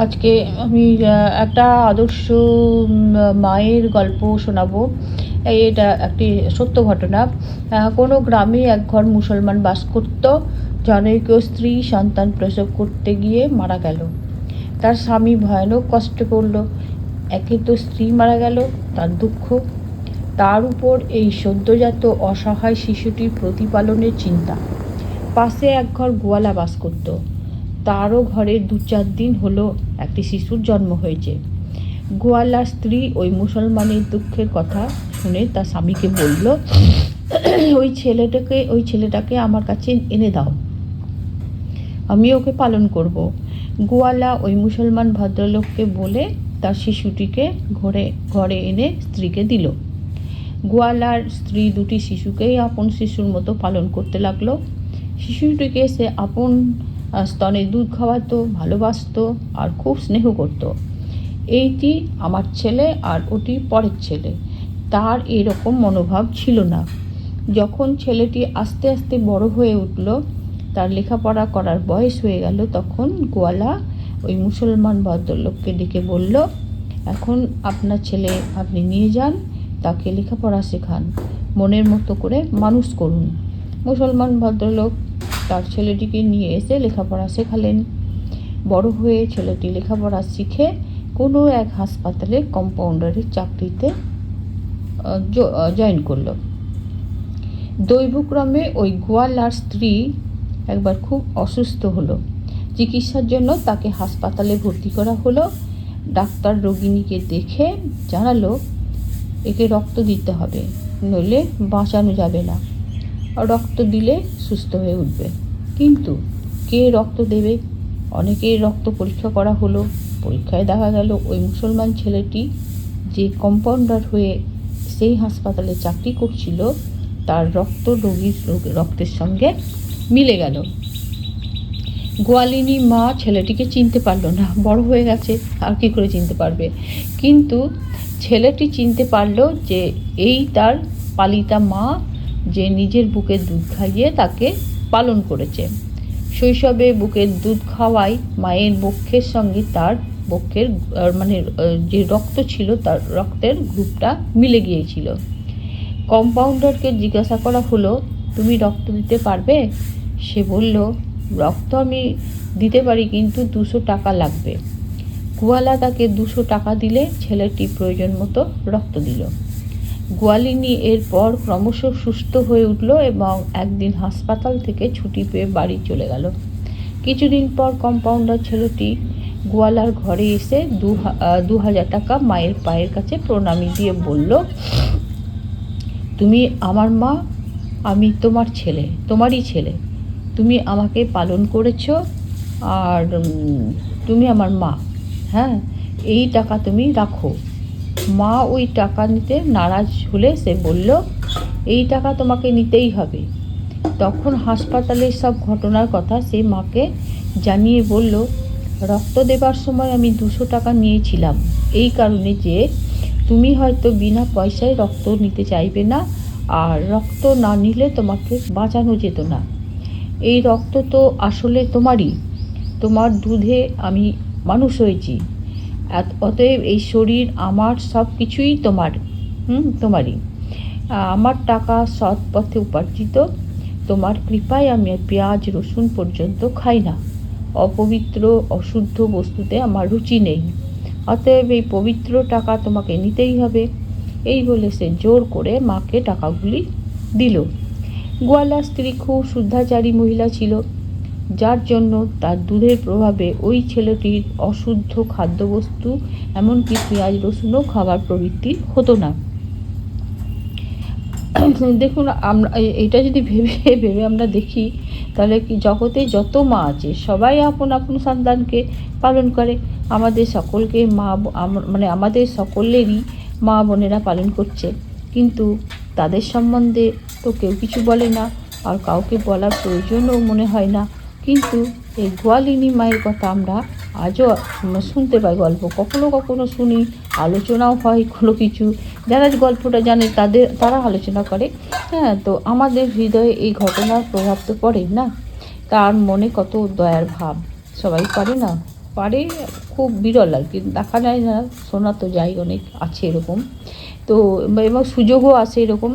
আজকে আমি একটা আদর্শ মায়ের গল্প শোনাবো। এটা একটি সত্য ঘটনা। কোনো গ্রামে এক ঘর মুসলমান বাস করত। জনৈক স্ত্রী সন্তান প্রসব করতে গিয়ে মারা গেল। তার স্বামী ভয়ানক কষ্ট করল। একে তো স্ত্রী মারা গেল, তার দুঃখ, তার উপর এই সদ্যজাত অসহায় শিশুটির প্রতিপালনের চিন্তা। পাশে এক ঘর গোয়ালা বাস করত। তারও ঘরে 2-4 দিন হলো একটি শিশুর জন্ম হয়েছে। গোয়ালার স্ত্রী ওই মুসলমানের দুঃখের কথা শুনে তার স্বামীকে বলল, ওই ছেলেটাকে আমার কাছে এনে দাও, আমি ওকে পালন করব। গোয়ালা ওই মুসলমান ভদ্রলোককে বলে তার শিশুটিকে ঘরে এনে স্ত্রীকে দিল। গোয়ালার স্ত্রী দুটি শিশুকেই আপন শিশুর মতো পালন করতে লাগলো। শিশুটিকে সে আপন স্তনে দুধ খাওয়াতো, ভালোবাসতো আর খুব স্নেহ করত। এইটি আমার ছেলে আর ওটি পরের ছেলে, তার এরকম মনোভাব ছিল না। যখন ছেলেটি আস্তে আস্তে বড় হয়ে উঠল, তার লেখাপড়া করার বয়স হয়ে গেল, তখন গোয়ালা ওই মুসলমান ভদ্রলোককে ডেকে বলল, এখন আপনার ছেলে আপনি নিয়ে যান, তাকে লেখাপড়া শেখান, মনের মতো করে মানুষ করুন। মুসলমান ভদ্রলোক তার ছেলেটিকে নিয়ে এসে লেখাপড়া শেখালেন। বড় হয়ে ছেলেটি লেখাপড়া শিখে কোনো এক হাসপাতালে কম্পাউন্ডারের চাকরিতে জয়েন করলো। দৈবক্রমে ওই গোয়ালার স্ত্রী একবার খুব অসুস্থ হলো। চিকিৎসার জন্য তাকে হাসপাতালে ভর্তি করা হলো। ডাক্তার রোগিণীকে দেখে জানালো, একে রক্ত দিতে হবে, নইলে বাঁচানো যাবে না, রক্ত দিলে সুস্থ হয়ে উঠবে। কিন্তু কে রক্ত দেবে? অনেকেই রক্ত পরীক্ষা করা হলো। পরীক্ষায় দেখা গেল ওই মুসলমান ছেলেটি যে কম্পাউন্ডার হয়ে সেই হাসপাতালে চাকরি করছিল, তার রক্ত রোগীর রক্তের সঙ্গে মিলে গেল। গোয়ালিনী মা ছেলেটিকে চিনতে পারলো না, বড় হয়ে গেছে, আর কী করে চিনতে পারবে? কিন্তু ছেলেটি চিনতে পারলো যে এই তার পালিতা মা, যে নিজের বুকের দুধ খাইয়ে তাকে পালন করেছে। শৈশবে বুকের দুধ খাওয়াই মায়ের বক্ষের সঙ্গে তার বক্ষের যে রক্ত ছিল, তার রক্তের গ্রুপটা মিলে গিয়েছিল। কম্পাউন্ডারকে জিজ্ঞাসা করা হলো, তুমি রক্ত দিতে পারবে? সে বলল, রক্ত আমি দিতে পারি, কিন্তু 200 টাকা লাগবে। গোয়ালা তাকে 200 টাকা দিলে ছেলেটি প্রয়োজন মতো রক্ত দিল। গোয়ালিনী এরপর ক্রমশ সুস্থ হয়ে উঠল এবং একদিন হাসপাতাল থেকে ছুটি পেয়ে বাড়ি চলে গেল। কিছুদিন পর কম্পাউন্ডার ছেলেটি গোয়ালার ঘরে এসে 2000 টাকা মায়ের পায়ের কাছে প্রণামী দিয়ে বলল, তুমি আমার মা, আমি তোমারই ছেলে, তুমি আমাকে পালন করেছো, আর তুমি আমার মা। হ্যাঁ, এই টাকা তুমি রাখো। মা ওই টাকা নিতে নারাজ হলে সে বলল, এই টাকা তোমাকে নিতেই হবে। তখন হাসপাতালের সব ঘটনার কথা সে মাকে জানিয়ে বলল, রক্ত দেবার সময় আমি 200 টাকা নিয়েছিলাম এই কারণে যে তুমি হয়তো বিনা পয়সায় রক্ত নিতে চাইবে না, আর রক্ত না নিলে তোমাকে বাঁচানো যেত না। এই রক্ত তো আসলে তোমারই, তোমার দুধে আমি মানুষ হয়েছি, অতএব এই শরীর আমার, সব কিছুই তোমারই। আমার টাকা সৎ পথে উপার্জিত, তোমার কৃপায় আমি পেঁয়াজ রসুন পর্যন্ত খাই না। অপবিত্র অশুদ্ধ বস্তুতে আমার রুচি নেই, অতএব এই পবিত্র টাকা তোমাকে নিতেই হবে। এই বলে সে জোর করে মাকে টাকাগুলি দিল। গোয়ালার স্ত্রী খুব শুদ্ধাচারী মহিলা ছিল, যার জন্য তার দুধের প্রভাবে ওই ছেলেটির অশুদ্ধ খাদ্যবস্তু, এমনকি পেঁয়াজ রসুনও খাবার প্রবৃত্তি হতো না। দেখুন, আমরা এটা যদি ভেবে আমরা দেখি, তাহলে কি জগতে যত মা আছে সবাই আপন আপন সন্তানকে পালন করে। আমাদের সকলকে আমাদের সকলেরই মা বোনেরা পালন করছে, কিন্তু তাদের সম্বন্ধে তো কেউ কিছু বলে না, আর কাউকে বলার প্রয়োজনও মনে হয় না। কিন্তু এই গোয়ালিনী মায়ের কথা আমরা আজও শুনতে পাই, গল্প কখনো কখনো শুনি, আলোচনাও হয় কোনো কিছু। যারা গল্পটা জানে তারা আলোচনা করে। হ্যাঁ, তো আমাদের হৃদয়ে এই ঘটনার প্রভাব তো পড়ে না? তার মনে কত দয়ার ভাব, সবাই পারে না? পারে, খুব বিরল আর কি, দেখা যায় না, শোনা তো যায় অনেক আছে এরকম। তো এবং সুযোগও আছে এরকম।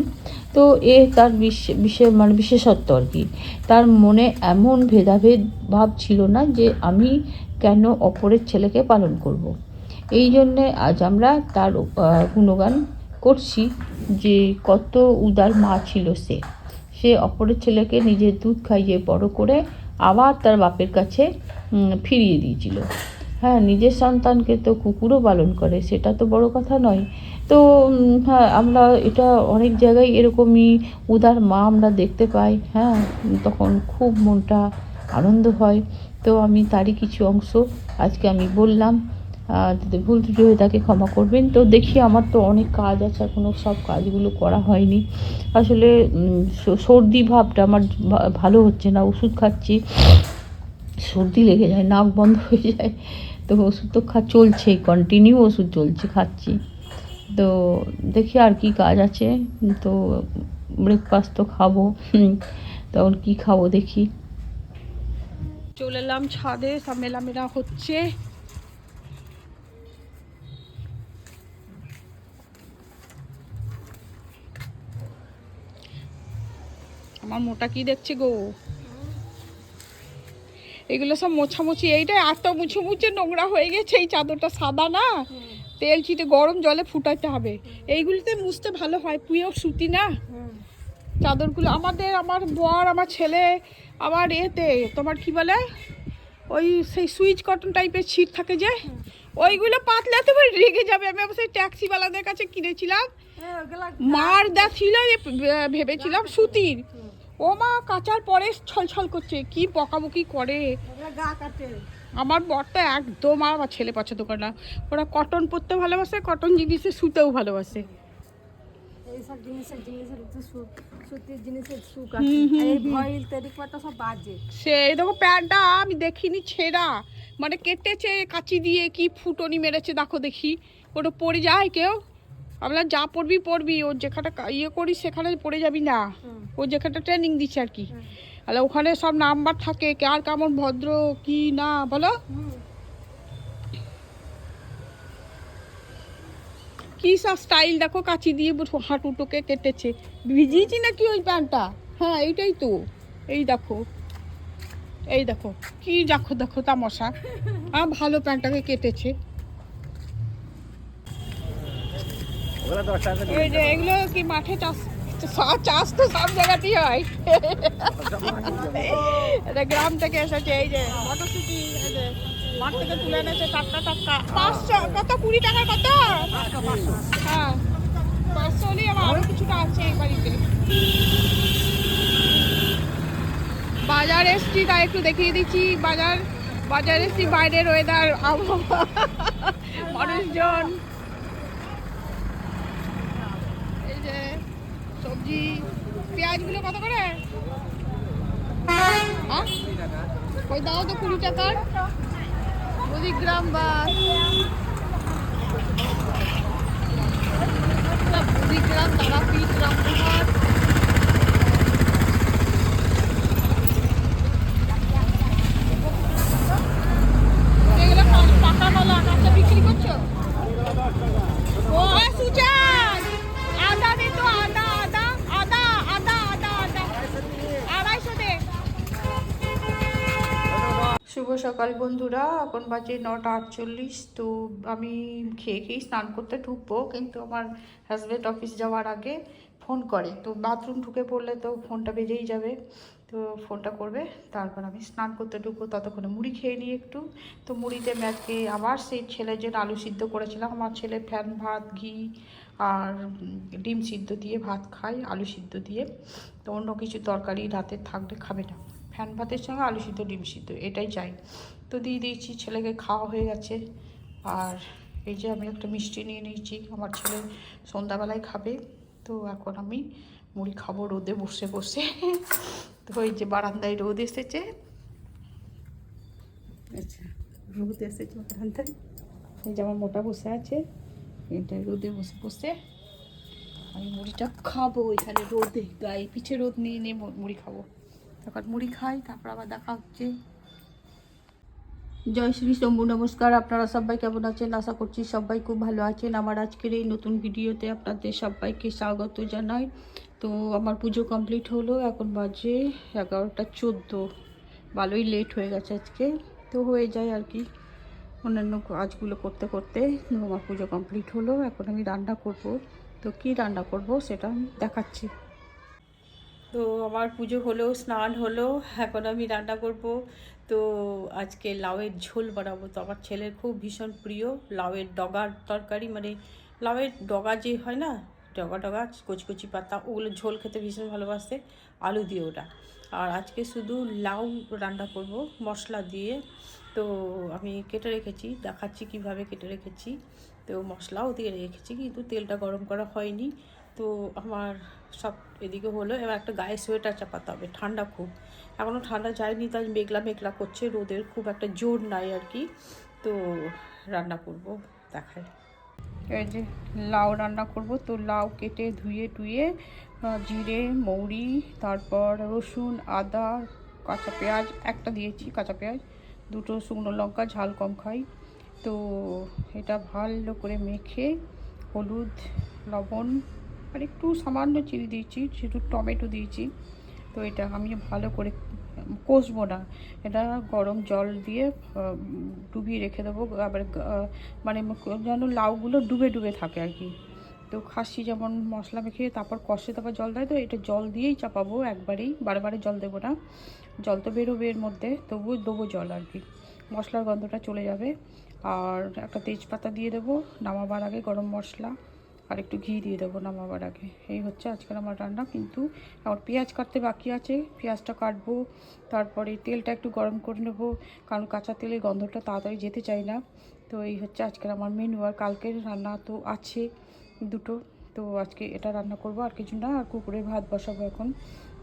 তো তার মানে বিশেষত্ব আর কি, তার মনে এমন ভেদাভেদ ভাব ছিল না যে আমি কেন অপরের ছেলেকে পালন করব। এই জন্যে আজ আমরা তার গুণগান করছি যে কত উদার মা ছিল সে। সে অপরের ছেলেকে নিজের দুধ খাইয়ে বড় করে আবার তার বাপের কাছে ফিরিয়ে দিয়েছিল। হ্যাঁ, নিজের সন্তানকে তো কুকুরও পালন করে, সেটা তো বড় কথা নয়। তো হ্যাঁ, আমরা এটা অনেক জায়গায় এরকমই উদার মা আমরা দেখতে পাই। হ্যাঁ, তখন খুব মনটা আনন্দ হয়। তো আমি তারই কিছু অংশ আজকে আমি বললাম। যদি ভুল ত্রুটি হয়ে থাকে ক্ষমা করবেন। তো দেখি, আমার তো অনেক কাজ আছে, এখনও সব কাজগুলো করা হয়নি। আসলে সর্দি ভাবটা আমার ভালো হচ্ছে না, ওষুধ খাচ্ছি, সর্দি লেগে যায়, নাক বন্ধ হয়ে যায়। তো ওষুধ তো চলছে, কন্টিনিউ ওষুধ চলছে, খাচ্ছি। তো দেখি আর কি কাজ আছে। তো ব্রেকফাস্ট তো খাবো, তখন কি খাবো দেখি। চলে এলাম ছাদে, সব মেলামেলা হচ্ছে। আমার মোটা কি দেখছে গো, এগুলো সব মোছামুছি, এইটাই এত মুছে মুছে নোংরা হয়ে গেছে। এই চাদরটা সাদা না, তেল ছিটে গরম জলে ফুটাতে হবে। এইগুলিতে মুছতে ভালো হয়, পিওর সুতি না চাদরগুলো। আমার বর, আমার ছেলে, আমার এতে তোমার কি বলে, ওই সেই সুইচ কটন টাইপের ছিট থাকে যে, ওইগুলো পাতলে তো রেগে যাবে। আমি অবশ্যই ট্যাক্সিওয়ালাদের কাছে কিনেছিলাম, মার দা ছিল, ভেবেছিলাম সুতির। ও মা, কাচার পরে ছলছল করছে, কি বকাবকি করে। আমার বর তো একদম, আর আমার ছেলে পছন্দ করে না। ওরা কটন পরতে ভালোবাসে, কটন জিনিসে শুতেও ভালোবাসে। সেই দেখো প্যান্টটা আমি দেখিনি ছেঁড়া, মানে কেটেছে কাচি দিয়ে, কি ফুটনি মেরেছে দেখো দেখি। ওটা পরে যায় কেউ, আমরা যা পড়বি পড়বি, ওর যেখানে ইয়ে করি সেখানে পড়ে যাবি না। ও যেখানটা ট্রেনিং দিচ্ছে আর কি, তাহলে ওখানে সব নাম্বার থাকে, কার কেমন ভদ্র কি না বলো। কি সব স্টাইল দেখো, কাচি দিয়ে হাঁটুটোকে কেটেছে। ভিজিয়েছি নাকি ওই প্যান্টটা? হ্যাঁ এইটাই তো, এই দেখো, এই দেখো কি, দেখো দেখো তামাশা। ভালো প্যান্টটাকে কেটেছে। এই যে এগুলো কি মাঠে চাষ, চাষ তো সব জায়গাতেই হয়। এটা গ্রাম থেকে এসেছে, এই যে মটরশুটি, এই যে মাঠ থেকে তুলে এনেছে টাটকা টাটকা। 500 কত, 20 টাকা কত? হ্যাঁ 500 হলেই আমার আরো কিছুটা আছে এই বাড়িতে। বাজার এসছি, তাই একটু দেখিয়ে দিচ্ছি। বাজার এসছি, বাইরের ওয়েদার, আবহাওয়া, মানুষজন, এই যে সবজি। পেঁয়াজগুলো কত করে? ওই দাও তো 20 টাকার, 20 গ্রাম বা 20 গ্রাম, তারা 20 গ্রাম তোমার। এগুলো পাকা কলা, কাঁচা বিক্রি করছো? ও সুজান, আদা দে তো, আদা আদা আদা আদা আদা আদা 250 দে। শুভ সকাল বন্ধুরা, এখন বাজে 9:48। তো আমি খেয়েই স্নান করতে ঢুকবো, কিন্তু আমার হাজব্যান্ড অফিস যাওয়ার আগে ফোন করে। তো বাথরুম ঢুকে পড়লে তো ফোনটা বেজেই যাবে, তো ফোনটা করবে, তারপর আমি স্নান করতে ঢুকবো। ততক্ষণে মুড়ি খেয়ে নিই একটু। তো মুড়িতে ম্যাচকে আবার সেই ছেলের জন্য আলু সিদ্ধ করেছিলাম। আমার ছেলে ফ্যান ভাত, ঘি আর ডিম সিদ্ধ দিয়ে ভাত খায়, আলু সিদ্ধ দিয়ে। তো অন্য কিছু তরকারি রাতে থাকলে খাবে না, ফ্যান ভাতের সঙ্গে আলু সিদ্ধ ডিম সিদ্ধ এটাই চাই। তো দিয়ে দিয়েছি, ছেলেকে খাওয়া হয়ে গেছে। আর এই যে আমি একটা মিষ্টি নিয়ে নিয়েছি, আমার ছেলে সন্ধ্যাবেলায় খাবে। তো এখন আমি মুড়ি খাবো রোদে বসে বসে। তো এই যে বারান্দায় রোদ এসেছে, আচ্ছা রোদ এসেছে বারান্দায়, এই যে আমার মোটা বসে আছে, এটা রোদে বসে বসে আমি মুড়িটা খাবো। এখানে রোদে গায়ে পিঠে রোদ নিয়ে নিয়ে মুড়ি খাবো। তারপর মুড়ি খাই, তারপর আবার দেখা হচ্ছে। জয় শ্রী শম্ভু, নমস্কার। আপনারা সবাই কেমন আছেন? আশা করছি সবাই খুব ভালো আছেন। আমার আজকের এই নতুন ভিডিওতে আপনাদের সবাইকে স্বাগত জানাই। তো আমার পুজো কমপ্লিট হলো, এখন বাজে 11টা 14। ভালোই লেট হয়ে গেছে আজকে, তো হয়ে যায় আর কি অন্যান্য কাজগুলো করতে করতে। আমার পুজো কমপ্লিট হলো, এখন আমি রান্না করব। তো কি রান্না করব সেটা আমি দেখাচ্ছি। তো আমার পুজো হলো, স্নান হলো, এখন আমি রান্না করব। তো আজকে লাউয়ের ঝোল বানাবো। তো আমার ছেলের খুব ভীষণ প্রিয় লাউয়ের ডগার তরকারি, মানে লাউয়ের ডগা যে হয় না, ডগা ডগা কচি কচি পাতা, ওগুলো ঝোল খেতে ভীষণ ভালোবাসে, আলু দিয়ে ওটা। আর আজকে শুধু লাউ রান্না করব মশলা দিয়ে। তো আমি কেটে রেখেছি, দেখাচ্ছি কিভাবে কেটে রেখেছি। তো মশলাও দিয়ে রেখেছি, কিন্তু তেলটা গরম করা হয়নি। তো আমার সব এদিকে হলো, এবার একটা গায়ে সোয়েটার চাপাতে হবে, ঠান্ডা খুব, এখনও ঠান্ডা যায়নি, তাই মেঘলা মেঘলা করছে, রোদের খুব একটা জোর নাই আর কি। তো রান্না করব, দেখায়। এই যে লাউ রান্না করব। তো লাউ কেটে ধুয়ে টুয়ে জিরে মৌরি, তারপর রসুন আদা কাঁচা পেঁয়াজ একটা দিয়েছি, কাঁচা পেঁয়াজ দুটো, শুকনো লঙ্কা, ঝাল কম খাই। তো এটা ভালো করে মেখে হলুদ লবণ আর একটু সামান্য চিনি দিয়েছি, একটু টমেটো দিয়েছি। তো এটা আমি ভালো করে কষবো না, এটা গরম জল দিয়ে ডুবিয়ে রেখে দেবো। আবার মানে যেন লাউগুলো ডুবে ডুবে থাকে আর কি। তো খাসি যেমন মশলা মেখে তারপর কষে তারপর জল দেয়, তো এটা জল দিয়েই চাপাবো একবারেই, বারে জল দেবো না। জল তো বেরোবে এর মধ্যে, তবুও দেবো জল আর কি, মশলার গন্ধটা চলে যাবে। আর একটা তেজপাতা দিয়ে দেবো নামাবার আগে, গরম মশলা আর একটু ঘি দিয়ে দেবো নামাবার আগে। এই হচ্ছে আজকের আমার রান্না। কিন্তু আমার পেঁয়াজ কাটতে বাকি আছে, পেঁয়াজটা কাটবো, তারপরে তেলটা একটু গরম করে নেবো, কারণ কাঁচা তেলের গন্ধটা তাড়াতাড়ি যেতে চাই না। তো এই হচ্ছে আজকের আমার মেনু। আর কালকের রান্না তো আছে দুটো, তো আজকে এটা রান্না করব, আর কিছু না। আর কুকুরে ভাত বসাবো এখন,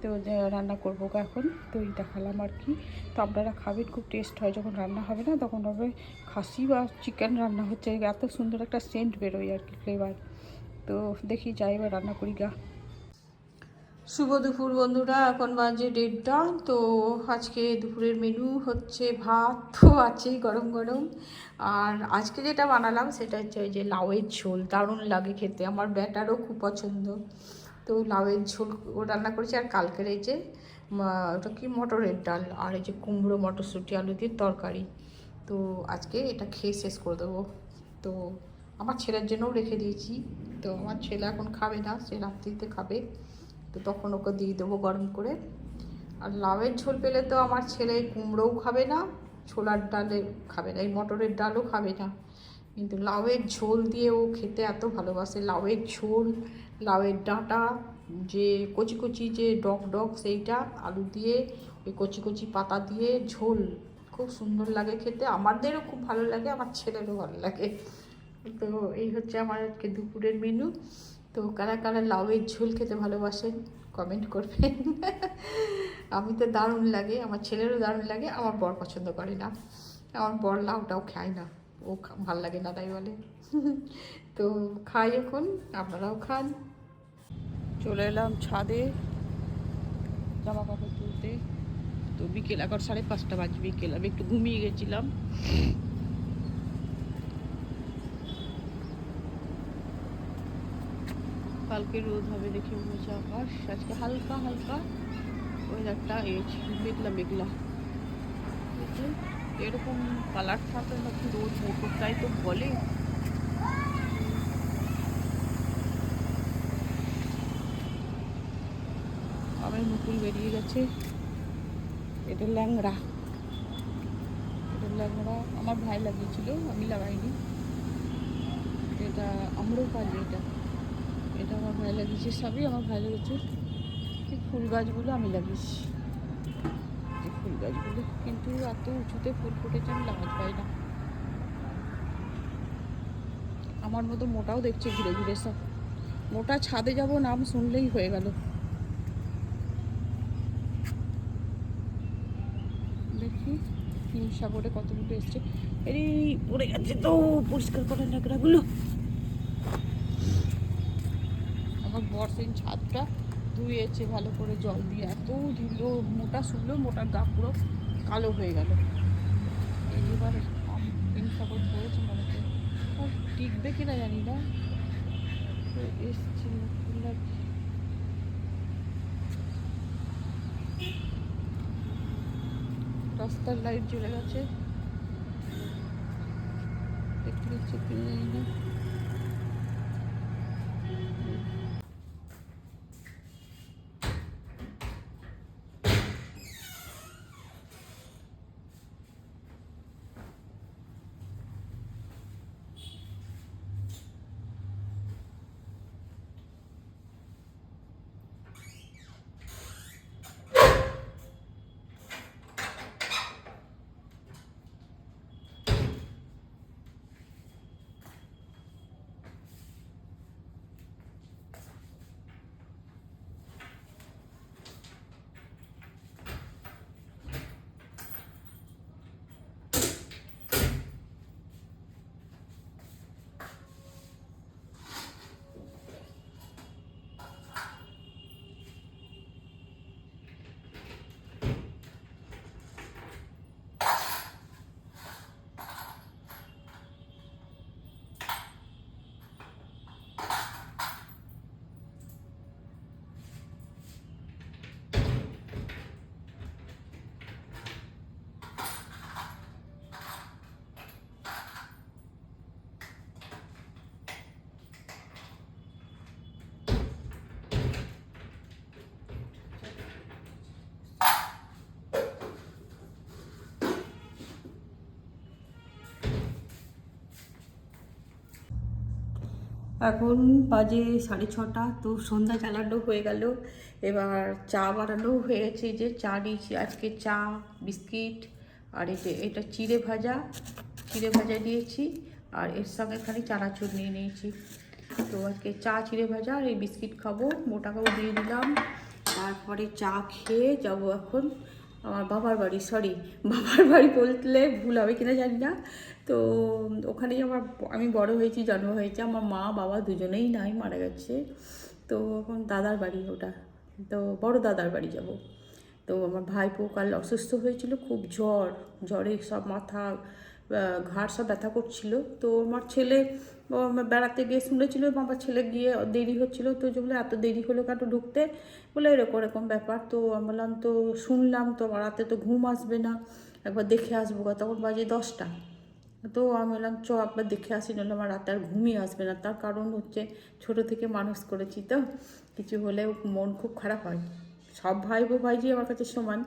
তো রান্না করবো এখন। তো এই দেখালাম আর কি। তো আপনারা খাবেন, খুব টেস্ট হয় যখন রান্না হবে না, তখন হবে খাসি বা চিকেন রান্না হচ্ছে, এত সুন্দর একটা সেন্ট বেরোয় আর কি, ফ্লেভার। তো দেখি যাই, এবার রান্না করি গা। শুভ দুপুর বন্ধুরা, এখন বাজে 1:30। তো আজকে দুপুরের মেনু হচ্ছে ভাত তো আছেই গরম গরম, আর আজকে যেটা বানালাম সেটা হচ্ছে ওই যে লাউয়ের ঝোল। দারুণ লাগে খেতে, আমার ব্যাটারও খুব পছন্দ। তো লাউয়ের ঝোল ও রান্না করেছি। আর কালকের এই যে ওটা কি মটরের ডাল, আর এই যে কুমড়ো মটরশুঁটি আলু দিয়ে তরকারি। তো আজকে এটা খেয়ে শেষ করে দেবো। তো আমার ছেলের জন্যও রেখে দিয়েছি। তো আমার ছেলে এখন খাবে না, সে রাত্রিতে খাবে, তো তখন ওকে দিয়ে দেবো গরম করে। আর লাউয়ের ঝোল পেলে তো আমার ছেলে কুমড়োও খাবে না, ছোলার ডালে খাবে না, এই মটরের ডালও খাবে না, কিন্তু লাউয়ের ঝোল দিয়ে ও খেতে এত ভালোবাসে। লাউয়ের ঝোল, লাউয়ের ডাঁটা, যে কচি কচি যে ডগ ডগ সেইটা আলু দিয়ে, ওই কচি কচি পাতা দিয়ে ঝোল, খুব সুন্দর লাগে খেতে। আমাদেরও খুব ভালো লাগে, আমার ছেলেরও ভালো লাগে। তো এই হচ্ছে আমার আজকে দুপুরের মেনু। তো কারা কারা লাউয়ের ঝোল খেতে ভালোবাসেন কমেন্ট করবেন। আমি তো দারুণ লাগে, আমার ছেলেরও দারুণ লাগে, আমার বর পছন্দ করে না, আমার বর লাউটাও খায় না, ও ভাল লাগে না তাই বলে। তো খাই এখন, আপনারাও খান। চলে এলাম ছাদে জামা কাপড় তুলতে। তো বিকেল এখন 5:30 বাজে, বিকেল আমি একটু ঘুমিয়ে গেছিলাম। কালকে রোদ হবে দেখে মনে হচ্ছে আকাশ, আজকে হালকা হালকা ওয়েদারটা মেঘলা মেঘলা। এরকম কালার থাকলে নাকি রোদ মোটর, তাই তো বলে। আমার মুকুল বেরিয়ে গেছে, এটা ল্যাংড়া, এটা ল্যাংড়া আমার ভাই লাগিয়েছিল, আমি লাগাইনি। এটা আম্রপালি, এটা এটা আমার ভাই লাগিয়েছে, সবই আমার ভাই লাগিয়েছে। ফুল গাছগুলো আমি লাগিয়েছি, এই ফুল গাছগুলো, কিন্তু এত উঁচুতে ফুল ফুটেছে আমি লাগাতে পারি না। আমার মতো মোটাও দেখছে ঘুরে ঘুরে সব, মোটা ছাদে যাব নাম শুনলেই হয়ে গেল। দেখি সাগরে কতগুলো এসছে, এই পড়ে গেছে তো, পরিষ্কার করে ন্যাকড়াগুলো। আমার বর্ষিন ছাদটা ধুয়েছে ভালো করে জল দিয়ে, এত ধুলো, মোটা শুকলো, মোটার গা পুরো কালো হয়ে গেল। এবার ইনস্টাগ্রাম করেছে মনে হয়, আর টিকবে কিনা জানি না। তো এসছিল রাস্তার লাইট জ্বলে গেছে, দেখতে দিচ্ছে কিনা জানি না। এখন বাজে 6:30, তো সন্ধ্যা চালানো হয়ে গেল। এবার চা বানানো হয়ে গেছে, যে চা দিয়েছি আজকে, চা বিস্কিট আর এটা চিড়ে ভাজা দিয়েছি, আর এর সঙ্গে খালি চানাচুর নিয়ে নিয়েছি। তো আজকে চা চিড়ে ভাজা আর এই বিস্কিট খাবো, মোটাকেও দিয়ে দিলাম। তারপরে চা খেয়ে যাব এখন আমার বাবার বাড়ি বললে ভুল হবে কিনা জানি না। তো ওখানেই আমি বড় হয়েছি, জন্ম হয়েছে। আমার মা বাবা দুজনেই নাই, মারা গেছে। তো এখন দাদার বাড়ি ওটা, তো বড় দাদার বাড়ি যাব। তো আমার ভাইপো কাল অসুস্থ হয়েছিল, খুব জ্বরে সব মাথা ঘাড় সব ব্যথা করছিল। তো আমার ছেলে বেড়াতে গিয়ে শুনেছিল, আমার ছেলে গিয়ে দেরি হচ্ছিল, তো বলে এত দেরি হলো কেন ঢুকতে, বলে এরকম ব্যাপার। তো আমি বললাম তো শুনলাম, তো রাতে তো ঘুম আসবে না, একবার দেখে আসবো। তখন বাজে 10টা। তো আমি বললাম চ একবার দেখে আসি, নাহলে আমার রাতে আর ঘুমই আসবে না। তার কারণ হচ্ছে ছোটো থেকে মানুষ করেছি, তো কিছু হলে মন খুব খারাপ হয়। সব ভাইজি আমার কাছে সমান,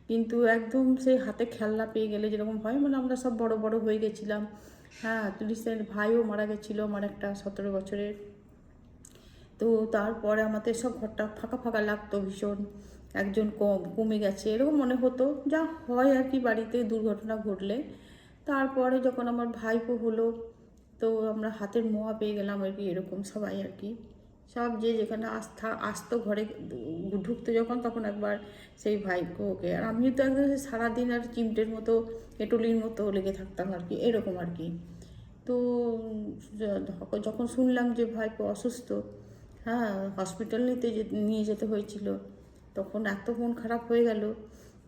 কিন্তু একদম সেই হাতে খেলনা পেয়ে গেলে যেরকম হয়, মানে আমরা সব বড় বড় হয়ে গেছিলাম। হ্যাঁ, রিসেন্ট ভাইও মারা গেছিলো আমার, একটা 17 বছরের। তো তারপরে আমাদের সব ঘরটা ফাঁকা ফাঁকা লাগতো ভীষণ, একজন কমে গেছে এরকম মনে হতো, যা হয় আর কি বাড়িতে দুর্ঘটনা ঘটলে। তারপরে যখন আমার ভাইপো হলো, তো আমরা হাতের মোয়া পেয়ে গেলাম আর কি, এরকম সবাই আর কি, সব যে যেখানে আসতো ঘরে ঢুকতো যখন, তখন একবার সেই ভাইপোকে। আর আমিও তো একদম সারাদিন আর চিমটের মতো এটুলির মতো লেগে থাকতাম আর কি, এরকম আর কি। তো যখন শুনলাম যে ভাইপো অসুস্থ, হ্যাঁ হসপিটাল নিয়ে যেতে হয়েছিল, তখন এত মন খারাপ হয়ে গেল।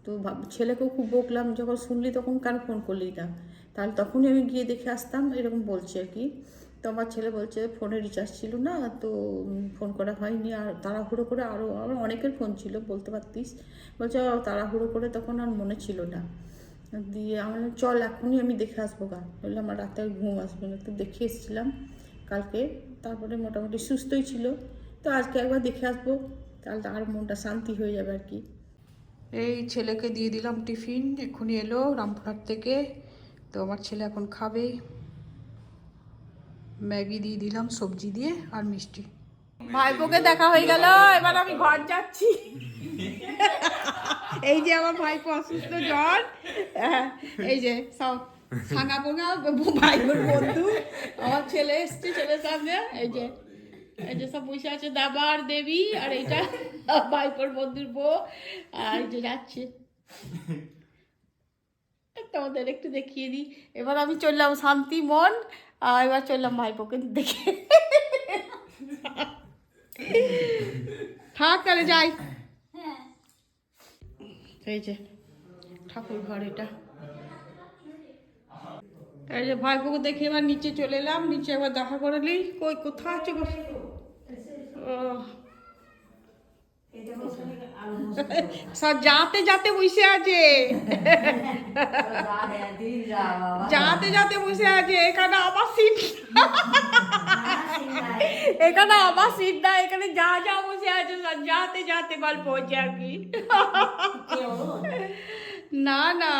তো ছেলেকেও খুব বকলাম, যখন শুনলি তখন কেন ফোন করলি না, তাহলে তখনই আমি গিয়ে দেখে আসতাম, এরকম বলছে আর কি। তো আমার ছেলে বলছে ফোনে রিচার্জ ছিল না, তো ফোন করা হয়নি। আর তাড়াহুড়ো করে আরও অনেকের ফোন ছিল, বলতে পারতিস। বলছে তাড়াহুড়ো করে তখন আর মনে ছিল না। দিয়ে আমার চল এখনই আমি দেখে আসবো গা, বললে আমার রাতে ঘুম আসবে না। তো দেখে এসেছিলাম কালকে, তারপরে মোটামুটি সুস্থই ছিল। তো আজকে একবার দেখে আসবো, তাহলে আর মনটা শান্তি হয়ে যাবে আর কি। এই ছেলেকে দিয়ে দিলাম টিফিন, এক্ষুনি এলো রামপুরহাট থেকে। তো আমার ছেলে এখন খাবে, ম্যাগি দিয়ে দিলাম সবজি দিয়ে আর মিষ্টি। ভাইপোকে দেখা হয়ে গেল, এবার আমি ঘর যাচ্ছি। এই যে আমার ভাইপো অসুস্থ, জ্বর, এই যে সব সাঙ্গা পোঙা ভাইপোর বন্ধু, আমার ছেলে এসছে, ছেলের সামনে এই যে সব বসে আছে, দাবা আর দেবী, আর এইটা ভাইপোর বন্ধুর বউ, আর এই যে যাচ্ছে। তোমাদের একটু দেখিয়ে দিই। এবার আমি চললাম শান্তি মন, আর এবার চললাম ভাইপোকে দেখে। থাক তাহলে যাই। এই যে ঠাকুর ঘর এটা, এই যে ভাইপোকে দেখে এবার নিচে চলে এলাম, নিচে একবার দেখা করে নিই। কই কোথায় আছে গো? সব যাতে যাতে বসে আছে, যাতে যাতে বসে আছে। এখানে আমার সিট, এখানে আমার সিট না, এখানে যা যা বসে আছে সব যাতে যাতে গল্প হচ্ছে আর কি। না না,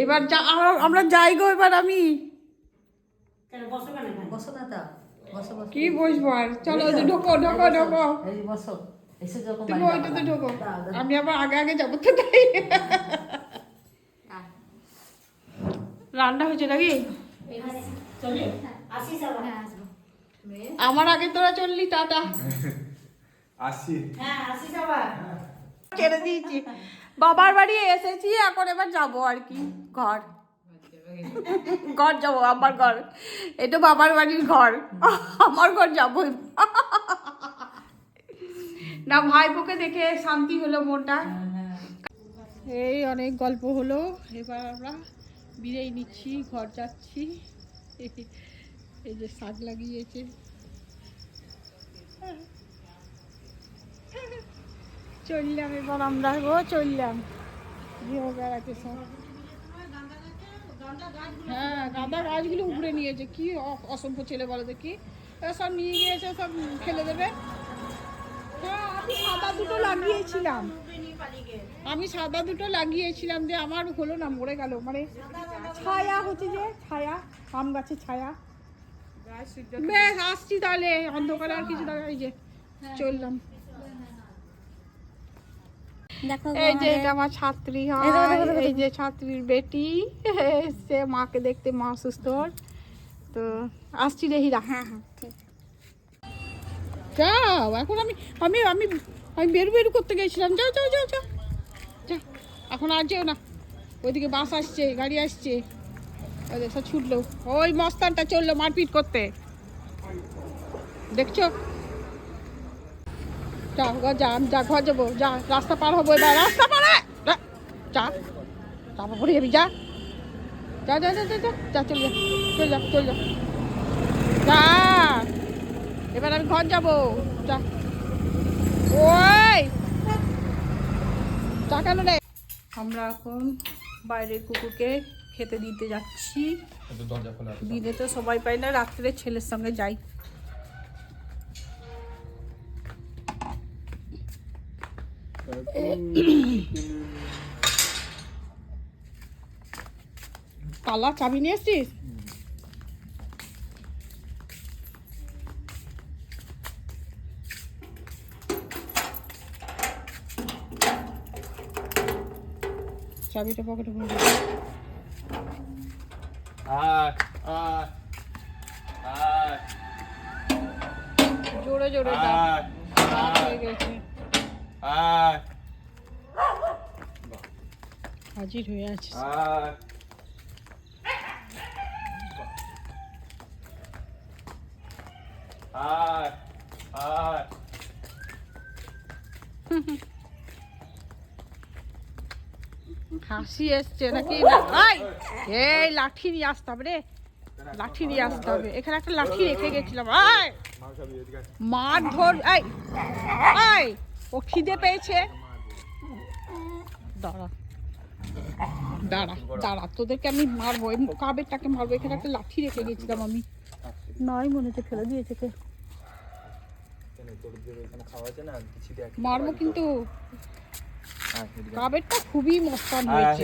এবার যা আমরা যাই গো। এবার আমি কি বসবো আর, চলো ঢোকো ঢোকো ঢোকো, তুমি ওইটাতে ঢোকো, আমি আবার আগে আগে যাবো তো তাই। রান্না হয়েছে নাকি? আমার আগে তোরা চললি, টাটা। ছেড়ে দিয়েছি, বাবার বাড়ি এসেছি, এখন এবার যাবো আর কি ঘর। ঘর যাবো, আমার ঘর, এটা বাবার বাড়ির ঘর, আমার ঘর যাবো না। ভাইপোকে দেখে শান্তি হলো মনটা। এই অনেক গল্প হলো, এবার আমরা বিদায় নিচ্ছি, ঘর যাচ্ছি। এই যে শাক লাগিয়েছে, চললাম এবার আমরা গো, চললাম। বেড়াতে সব, হ্যাঁ গাঁদা গাছগুলো উপড়ে নিয়েছে, কি অসভ্য ছেলে বলো দেখি, সব নিয়ে গিয়েছে, সব ফেলে দেবে। হ্যাঁ আমি সাদা দুটো লাগিয়েছিলাম, আমি সাদা দুটো লাগিয়েছিলাম, যে আমার হলো না, মরে গেল। মানে ছায়া হচ্ছে, যে ছায়া, আম গাছের ছায়া। বেশ আসছি তাহলে, অন্ধকারে আর কিছু দেখা। এই যে চললাম, এই যে এটা আমার ছাত্রী হয়, এই যে ছাত্রীর বেটি এসছে মাকে দেখতে, মা সুস্থ। তো আসছি রে হীরা। হ্যাঁ হ্যাঁ ঠিক, যাও এখন। আমি আমি আমি আমি বেরু বেরু করতে গেছিলাম, যাও যাও যাও যাও যা, এখন আর যেও না। ওইদিকে বাস আসছে, গাড়ি আসছে, ওদের সব ছুটলো। ওই মস্তানটা চললো মারপিট করতে, দেখছো? যা যা, আমি যা ঘর যাবো, যা রাস্তা পার হবো এবার, রাস্তা পারে যা, তারপর পড়ে যাবি, যা যা যা যা যা যা, চল যা চল যা চল যা যা, এবার আমি ঘর যাবো, যা। ওই যা, কেন রে? আমরা এখন বাইরের কুকুরকে খেতে দিতে যাচ্ছি। দিনে তো সবাই পাই না, রাত্রে ছেলের সঙ্গে যাই। তালা চাবি নিয়ে এসছিস? চাবিটা পকেটে ভরে দে। জোরে জোরে হয়ে গেছে, হাজির হয়ে আছে। হাসি এসছে নাকি? এই লাঠি নিয়ে আসতে হবে রে, লাঠি নিয়ে আসতে হবে। এখানে একটা লাঠি রেখে গেছিলাম, মার ধর। এই ও খিদে পেয়েছে, দাঁড়া দাঁড়া দাঁড়া, তোদেরকে আমি মারবো, কাবেরটাকে মারবো। এখানে একটা লাঠি রেখে গেছিলাম আমি, নাই মনে হচ্ছে ফেলে দিয়েছে কে, মারবো কিন্তু। কাবেরটা খুবই মস্তান হয়েছে।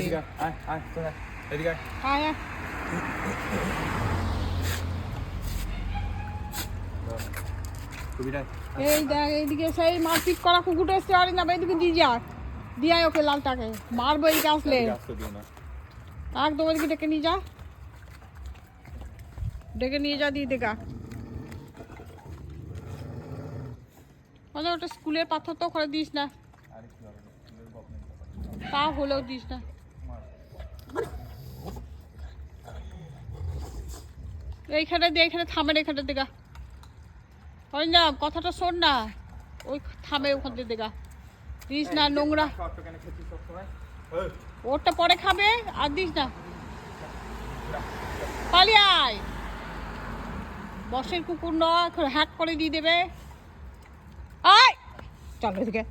এই দেখ, এইদিকে সেই মারপিট করা কুকুরটা এসছে, আরে না এইদিকে দিয়ে যা, দিয়ে ওকে লালটাকে মারবো। এইদিকে আসলে একদম ওইদিকে ডেকে নিয়ে যা, ডেকে নিয়ে যা, দিয়ে দেখা। ওটা স্কুলের পাথর তো ওখানে দিস না, তা হলেও দিস না। এইখানে দিয়ে, এইখানে থামেন, এখানে দেখা। ওই না কথাটা শোন না, ওই থামে ওখান থেকে দেখা, দিস না নোংরা। ওরটা পরে খাবে আর দিস না। পালিয়ে আয়, বসের কুকুর নয়, হ্যাক করে দিয়ে দেবে। আয় চল এদিকে,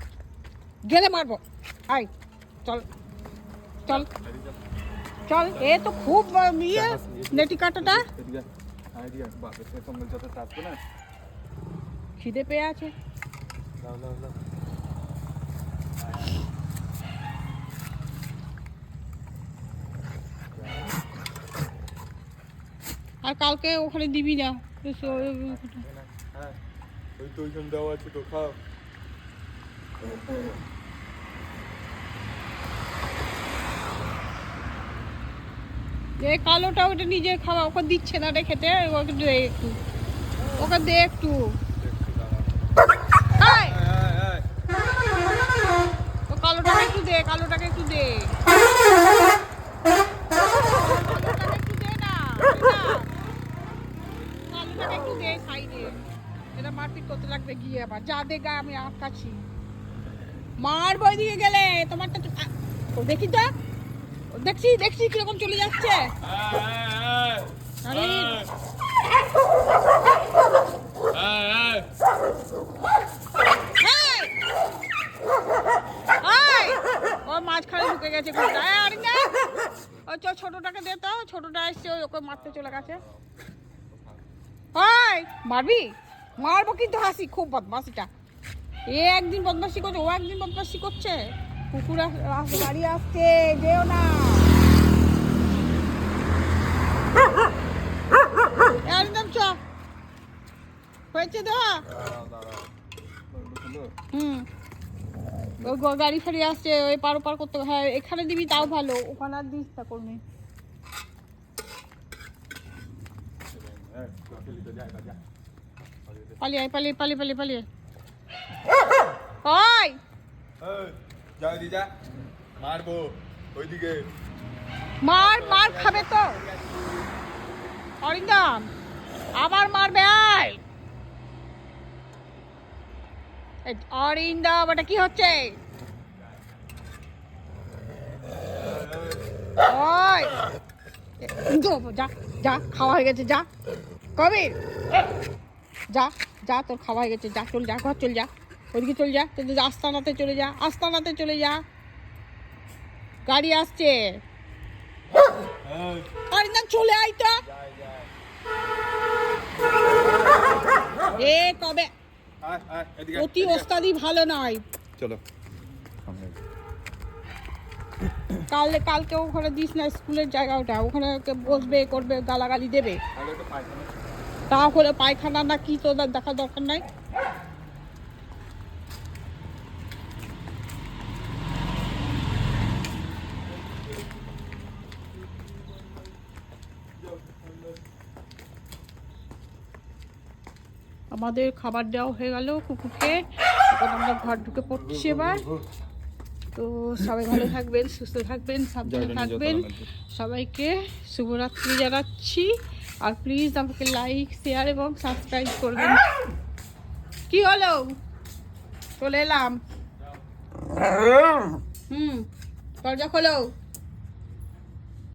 গেলে মারবো। আয় চল চল চল। এ তো খুব ইয়ে নেটি কাটাটা, খিদে পেয়ে আছে। আর কালকে ওখানে দিবি না। ওই তো ওইখানে দেওয়া আছে তো, খাও। এই কালোটা ওটা নিজে খাওয়া, ওকে দিচ্ছে না রে খেতে, ওকে দে একটু, ওকে দে একটু। আয়, ও কালোটাকে একটু দে, কালোটাকে একটু দে, কালোটাকে একটু দে না, কালোটাকে একটু দে সাইডে। এটা মারপিট করতে লাগবে গিয়ে আবার, যা দে গা, আমি আটকাচ্ছি। মার বই দিকে গেলে তোমারটা দেখি তো, দেখছি দেখছি কিরকম চলে যাচ্ছে। আরে ও মাঝখানে ঢুকে গেছে। ওই ছোটটাকে দে তো, ছোটটা এসছে, ওকে মারতে চলে গেছে। মারবি? মারবো কিন্তু, হাসি খুব বদমাসিটা। এ একদিন বদমাসি করছে, ও একদিন বদমাসি করছে। কুকুর গাড়ি আসছে, যেও না। একদম চ হয়েছে দেওয়া। ওই গাড়ি ফাড়ি আসছে, ওই পার করতে। হ্যাঁ এখানে দিবি তাও ভালো, ওখানে আর দিস তা করবি। পালিয়ে আয়, পালিয়ে পালিয়ে পালিয়ে পালিয়ে। ওই যা দি যা, মারবো ওইদিকে। মার মার খাবে তো অরিন্দম, আবার মারবে। আয় অরিন্দম, ওটা কি হচ্ছে? ওই যা যা, খাওয়া হয়ে গেছে, যা কবির, যা যা, তোর খাওয়া হয়ে গেছে, যা চল যা, ঘর চল যা, ওদিকে চল যা, তোদের আস্তানাতে চলে যা, আস্তানাতে চলে যা, গাড়ি আসছে। অরিন্দম চলে আয় তো। এ কবে অতি ওস্তাদি ভালো নয়। চলো কালকে ওখানে দিস না, স্কুলের জায়গা ওটা, ওখানে বসবে করবে, গালাগালি দেবে। তাহলে পায়খানা না কি তোদের দেখা দরকার নাই। আমাদের খাবার দেওয়া হয়ে গেল কুকুরকে, এখন আমরা ঘর ঢুকে পড়ছি এবার। তো সবাই ভালো থাকবেন, সুস্থ থাকবেন, সাবধানে থাকবেন। সবাইকে শুভরাত্রি জানাচ্ছি। আর প্লিজ আমাকে লাইক, শেয়ার এবং সাবস্ক্রাইব করবেন। কি হলো? চলে এলাম। দরজা খোলো।